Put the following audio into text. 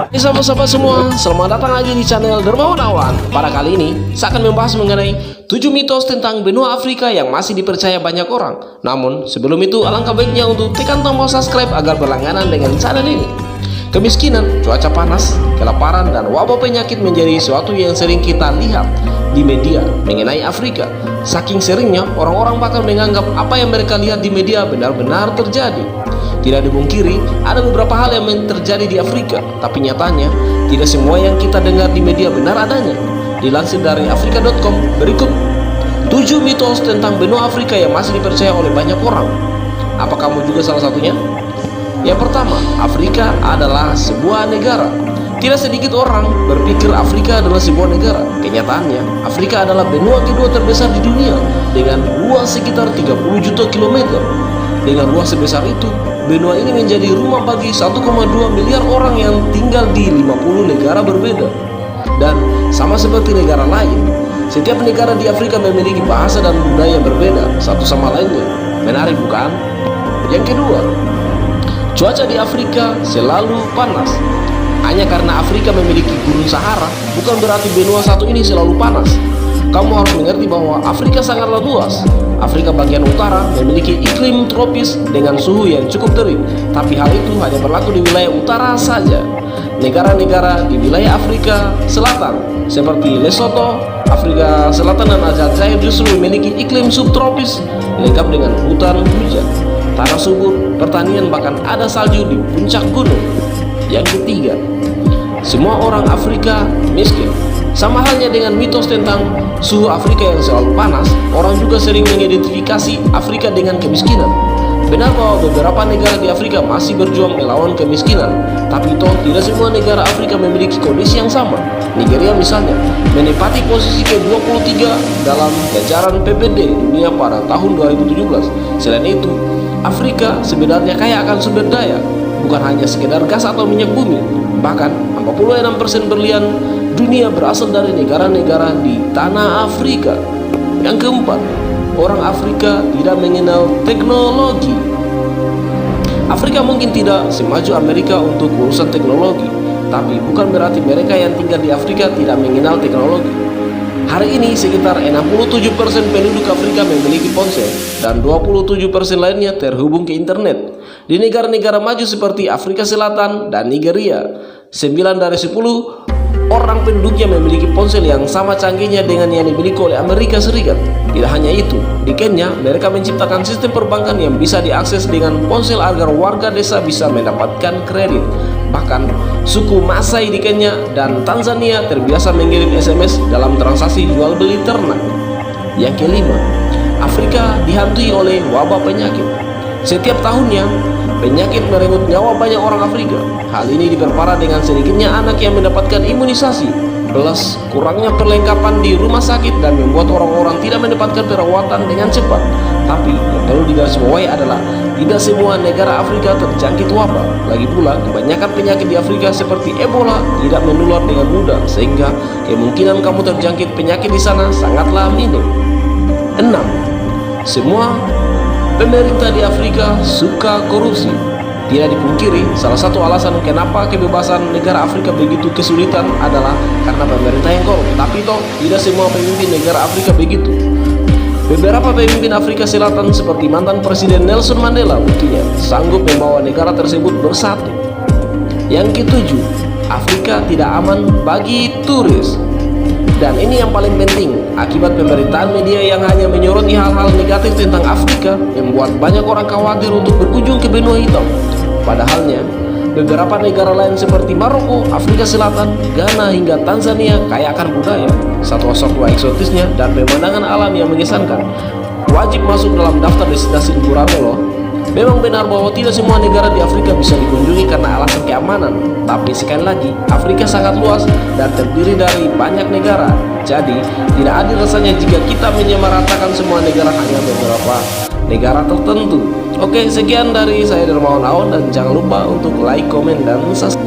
Hai sahabat-sahabat semua, selamat datang lagi di channel Dermawan Awan. Pada kali ini, saya akan membahas mengenai 7 mitos tentang benua Afrika yang masih dipercaya banyak orang. Namun, sebelum itu alangkah baiknya untuk tekan tombol subscribe agar berlangganan dengan channel ini. Kemiskinan, cuaca panas, kelaparan, dan wabah penyakit menjadi sesuatu yang sering kita lihat di media mengenai Afrika. Saking seringnya, orang-orang bahkan menganggap apa yang mereka lihat di media benar-benar terjadi. Tidak dipungkiri, ada beberapa hal yang terjadi di Afrika, tapi nyatanya tidak semua yang kita dengar di media benar adanya. Dilansir dari afrika.com, berikut 7 mitos tentang benua Afrika yang masih dipercaya oleh banyak orang. Apa kamu juga salah satunya? Yang pertama, Afrika adalah sebuah negara. Tidak sedikit orang berpikir Afrika adalah sebuah negara. Kenyataannya, Afrika adalah benua kedua terbesar di dunia dengan luas sekitar 30 juta kilometer. Dengan luas sebesar itu, benua ini menjadi rumah bagi 1,2 miliar orang yang tinggal di 50 negara berbeda. Dan sama seperti negara lain, setiap negara di Afrika memiliki bahasa dan budaya berbeda satu sama lainnya. Menarik bukan? Yang kedua, cuaca di Afrika selalu panas. Hanya karena Afrika memiliki gurun Sahara, bukan berarti benua satu ini selalu panas. Kamu harus mengerti bahwa Afrika sangatlah luas. Afrika bagian utara memiliki iklim tropis dengan suhu yang cukup terik, tapi hal itu hanya berlaku di wilayah utara saja. Negara-negara di wilayah Afrika Selatan seperti Lesotho, Afrika Selatan, dan Aljazair justru memiliki iklim subtropis lengkap dengan hutan hujan, tanah subur, pertanian, bahkan ada salju di puncak gunung. Yang ketiga, semua orang Afrika miskin. Sama halnya dengan mitos tentang suhu Afrika yang selalu panas, orang juga sering mengidentifikasi Afrika dengan kemiskinan. Benar bahwa beberapa negara di Afrika masih berjuang melawan kemiskinan, tapi toh tidak semua negara Afrika memiliki kondisi yang sama. Nigeria misalnya menempati posisi ke-23 dalam jajaran PPD dunia pada tahun 2017. Selain itu, Afrika sebenarnya kaya akan sumber daya, bukan hanya sekedar gas atau minyak bumi. Bahkan 46% berlian dunia berasal dari negara-negara di tanah Afrika. Yang keempat, orang Afrika tidak mengenal teknologi. Afrika mungkin tidak semaju Amerika untuk urusan teknologi, tapi bukan berarti mereka yang tinggal di Afrika tidak mengenal teknologi. Hari ini sekitar 67% penduduk Afrika memiliki ponsel dan 27% lainnya terhubung ke internet. Di negara-negara maju seperti Afrika Selatan dan Nigeria, 9 dari 10 orang penduduknya memiliki ponsel yang sama canggihnya dengan yang dimiliki oleh Amerika Serikat. Tidak hanya itu, di Kenya mereka menciptakan sistem perbankan yang bisa diakses dengan ponsel agar warga desa bisa mendapatkan kredit. Bahkan suku Maasai di Kenya dan Tanzania terbiasa mengirim SMS dalam transaksi jual beli ternak. Yang kelima, Afrika dihantui oleh wabah penyakit. Setiap tahunnya, penyakit merenggut nyawa banyak orang Afrika. Hal ini diperparah dengan sedikitnya anak yang mendapatkan imunisasi, plus kurangnya perlengkapan di rumah sakit, dan membuat orang-orang tidak mendapatkan perawatan dengan cepat. Tapi yang perlu digarisbawahi adalah tidak semua negara Afrika terjangkit wabah. Lagi pula, kebanyakan penyakit di Afrika seperti Ebola tidak menular dengan mudah, sehingga kemungkinan kamu terjangkit penyakit di sana sangatlah minim. 6. Semua pemerintah di Afrika suka korupsi. Tidak dipungkiri, salah satu alasan kenapa kebebasan negara Afrika begitu kesulitan adalah karena pemerintah yang korup. Tapi toh tidak semua pemimpin negara Afrika begitu. Beberapa pemimpin Afrika Selatan seperti mantan Presiden Nelson Mandela buktinya sanggup membawa negara tersebut bersatu. Yang ketujuh, Afrika tidak aman bagi turis. Dan ini yang paling penting, akibat pemberitaan media yang hanya menyoroti hal-hal negatif tentang Afrika membuat banyak orang khawatir untuk berkunjung ke benua hitam. Padahalnya, beberapa negara lain seperti Maroko, Afrika Selatan, Ghana, hingga Tanzania kaya akan budaya, satwa-satwa eksotisnya, dan pemandangan alam yang mengesankan. Wajib masuk dalam daftar destinasi liburan loh. Memang benar bahwa tidak semua negara di Afrika bisa dikunjungi karena alasan keamanan. Tapi sekali lagi, Afrika sangat luas dan terdiri dari banyak negara. Jadi, tidak adil rasanya jika kita menyamaratakan semua negara hanya beberapa negara tertentu. Oke, sekian dari saya Dermawan Awan, dan jangan lupa untuk like, komen, dan subscribe.